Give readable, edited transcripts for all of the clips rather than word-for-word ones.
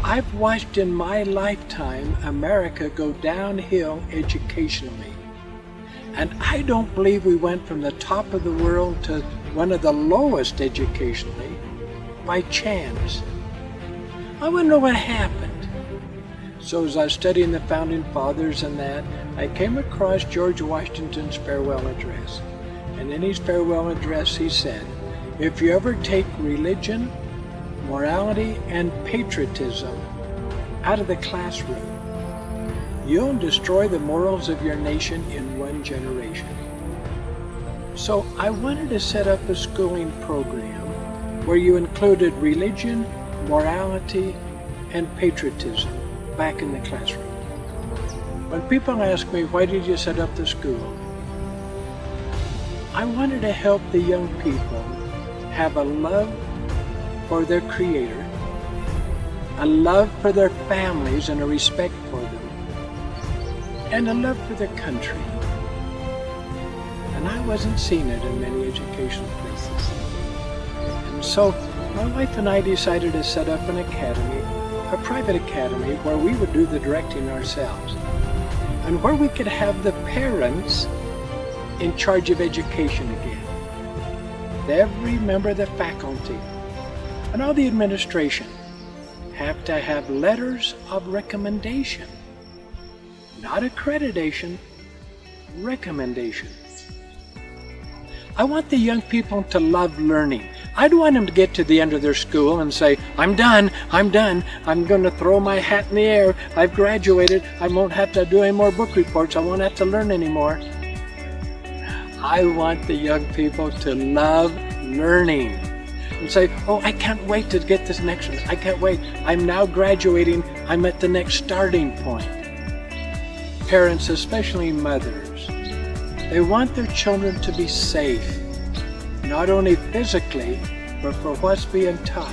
I've watched in my lifetime America go downhill educationally. And I don't believe we went from the top of the world to one of the lowest educationally by chance. I want to know what happened. So as I was studying the Founding Fathers and that, I came across George Washington's farewell address. And in his farewell address he said, if you ever take religion, morality, and patriotism out of the classroom, you'll destroy the morals of your nation in one generation. So I wanted to set up a schooling program where you included religion, morality, and patriotism back in the classroom. When people ask me, why did you set up the school? I wanted to help the young people have a love for their Creator, a love for their families and a respect for them, and a love for their country. And I wasn't seeing it in many educational places. And so my wife and I decided to set up an academy, a private academy, where we would do the directing ourselves, and where we could have the parents in charge of education again. Every member of the faculty and all the administration have to have letters of recommendation, not accreditation, recommendation. I want the young people to love learning. I don't want them to get to the end of their school and say, I'm done, I'm going to throw my hat in the air, I've graduated, I won't have to do any more book reports, I won't have to learn anymore. I want the young people to love learning and say, oh, I can't wait to get this next one. I can't wait. I'm now graduating. I'm at the next starting point. Parents, especially mothers, they want their children to be safe, not only physically, but for what's being taught.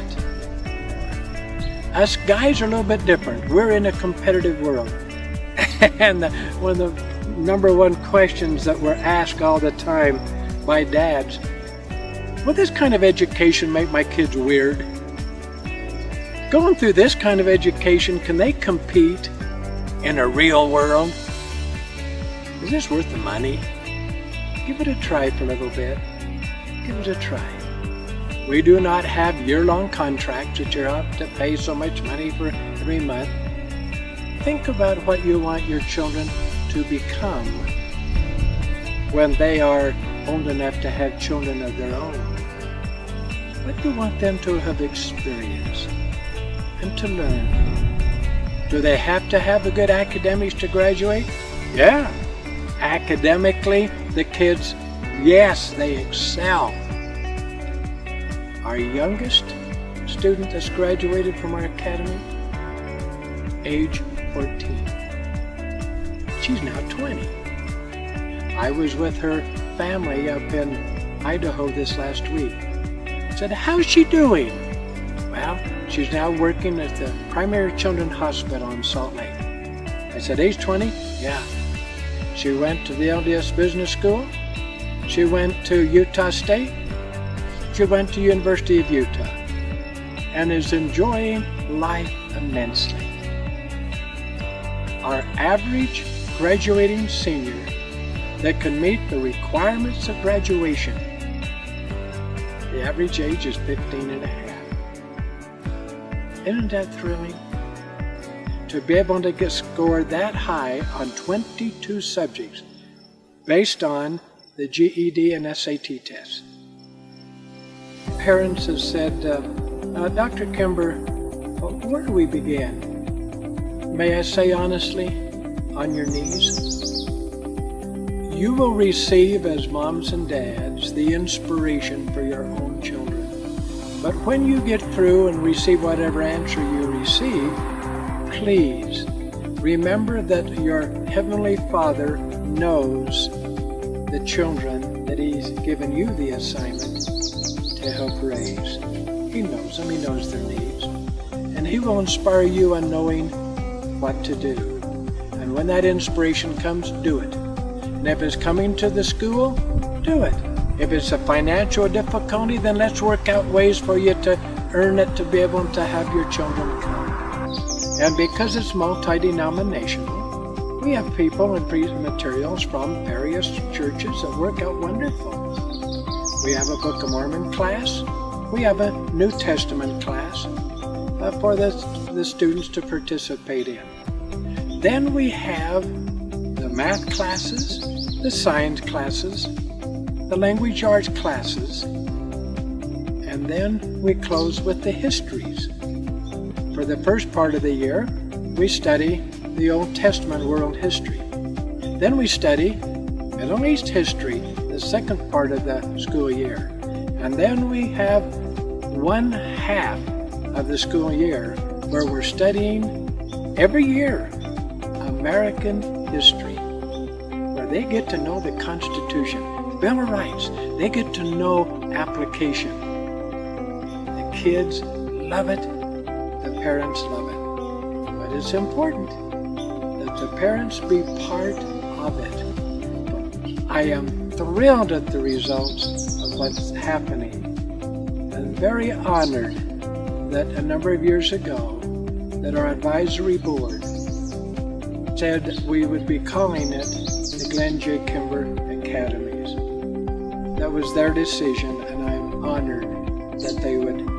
Us guys are a little bit different. We're in a competitive world. And one of the number one questions that we're asked all the time by dads, will this kind of education make my kids weird? Going through this kind of education, can they compete in a real world? Is this worth the money? Give it a try for a little bit. Give it a try. We do not have year-long contracts that you have to pay so much money for every month. Think about what you want your children to become when they are old enough to have children of their own. What do you want them to have experienced and to learn? Do they have to have a good academics to graduate? Yeah. Academically, the kids, yes, they excel. Our youngest student that's graduated from our academy, age 14. She's now 20. I was with her family up in Idaho this last week. I said, how's she doing? Well, she's now working at the Primary Children's Hospital in Salt Lake. I said, age 20? Yeah. She went to the LDS Business School. She went to Utah State. She went to University of Utah and is enjoying life immensely. Our average graduating senior that can meet the requirements of graduation, the average age is 15 and a half. Isn't that thrilling? To be able to score that high on 22 subjects based on the GED and SAT tests. Parents have said, Dr. Kimber, where do we begin? May I say honestly, on your knees? You will receive, as moms and dads, the inspiration for your own children. But when you get through and receive whatever answer you receive, please remember that your Heavenly Father knows the children that He's given you the assignment to help raise. He knows them, He knows their needs. And He will inspire you on knowing what to do. And when that inspiration comes, do it. And if it's coming to the school, do it. If it's a financial difficulty, then let's work out ways for you to earn it to be able to have your children come. And because it's multi-denominational, we have people and materials from various churches that work out wonderful. We have a Book of Mormon class. We have a New Testament class for the students to participate in. Then we have the math classes, the science classes, the language arts classes, and then we close with the histories. For the first part of the year, we study the Old Testament world history. Then we study Middle East history, the second part of the school year. And then we have one half of the school year where we're studying every year American history, where they get to know the Constitution, Bill of Rights. They get to know application. The kids love it. The parents love it. But it's important that the parents be part of it. I am thrilled at the results of what's happening. I'm very honored that a number of years ago that our advisory board said we would be calling it the Glenn J. Kimber Academies. That was their decision, and I'm honored that they would